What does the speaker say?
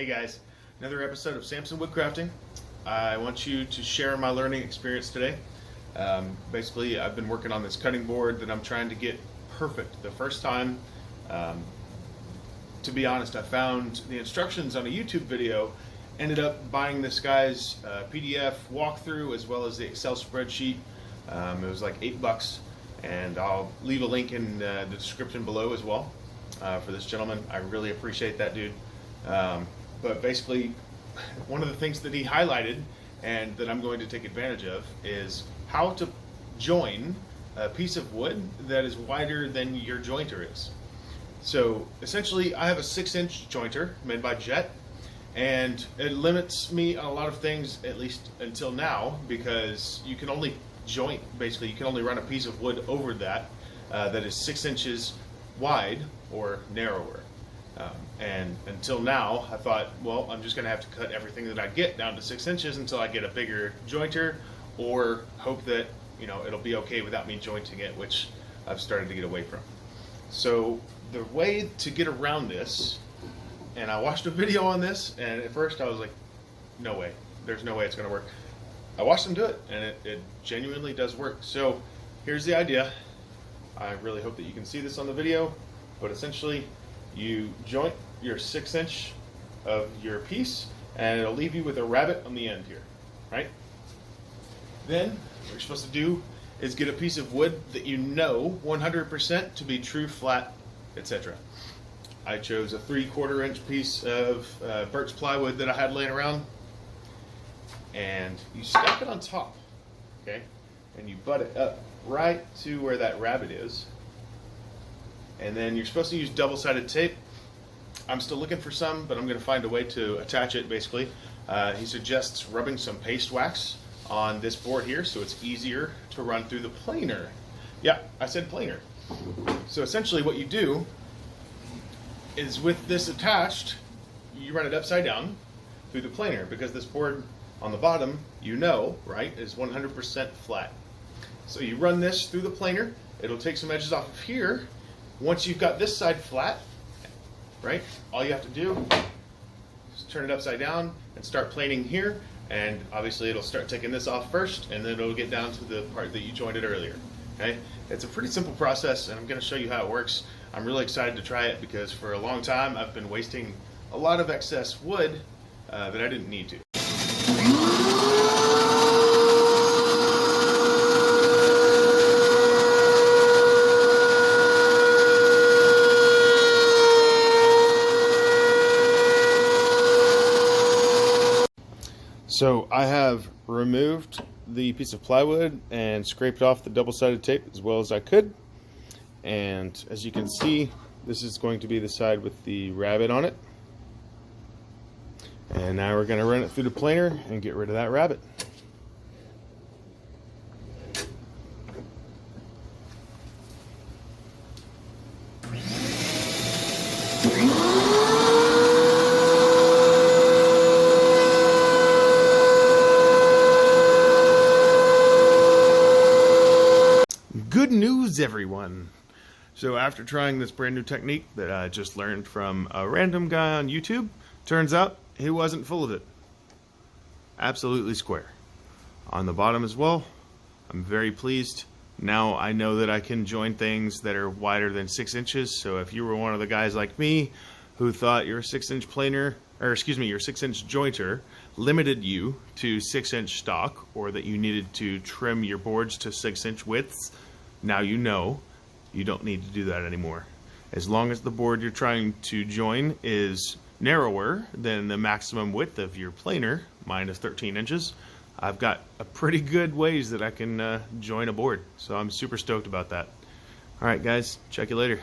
Hey guys, another episode of Samson Woodcrafting. I want you to share my learning experience today. Basically, I've been working on this cutting board that I'm trying to get perfect the first time. To be honest, I found the instructions on a YouTube video, ended up buying this guy's PDF walkthrough as well as the Excel spreadsheet. It was like $8, and I'll leave a link in the description below as well for this gentleman. I really appreciate that dude. But basically, one of the things that he highlighted and that I'm going to take advantage of is how to join a piece of wood that is wider than your jointer is. So essentially, I have a 6-inch jointer made by Jet, and it limits me on a lot of things, at least until now, because you can only joint, basically you can only run a piece of wood over that that is 6 inches wide or narrower. And until now, I thought, well, I'm just going to have to cut everything that I get down to 6 inches until I get a bigger jointer, or hope that, you know, it'll be okay without me jointing it, which I've started to get away from. So the way to get around this, and I watched a video on this, and at first I was like, no way, there's no way it's going to work. I watched them do it, and it genuinely does work. So here's the idea. I really hope that you can see this on the video, but essentially you joint your 6-inch of your piece, and it'll leave you with a rabbet on the end here, right? Then what you're supposed to do is get a piece of wood that you know 100% to be true, flat, etc. I chose a 3/4 inch piece of birch plywood that I had laying around, and you stack it on top, okay? And you butt it up right to where that rabbet is. And then you're supposed to use double-sided tape. I'm still looking for some, but I'm going to find a way to attach it, basically. He suggests rubbing some paste wax on this board here so it's easier to run through the planer. Yeah, I said planer. So essentially what you do is, with this attached, you run it upside down through the planer, because this board on the bottom, you know, right, is 100% flat. So you run this through the planer. It'll take some edges off of here. Once you've got this side flat, right, all you have to do is turn it upside down and start planing here, and obviously it'll start taking this off first, and then it'll get down to the part that you jointed earlier. Okay, it's a pretty simple process, and I'm going to show you how it works. I'm really excited to try it because for a long time I've been wasting a lot of excess wood that I didn't need to. So I have removed the piece of plywood and scraped off the double-sided tape as well as I could. And as you can see, this is going to be the side with the rabbet on it. And now we're going to run it through the planer and get rid of that rabbet. Good news, everyone. So after trying this brand new technique that I just learned from a random guy on YouTube, turns out he wasn't full of it. Absolutely square. On the bottom as well, I'm very pleased. Now I know that I can join things that are wider than 6 inches. So if you were one of the guys like me who thought your 6-inch planer, or excuse me, your 6-inch jointer limited you to 6-inch stock, or that you needed to trim your boards to 6-inch widths, now you know you don't need to do that anymore. As long as the board you're trying to join is narrower than the maximum width of your planer, mine is 13 inches, I've got a pretty good ways that I can join a board. So I'm super stoked about that. Alright guys, check you later.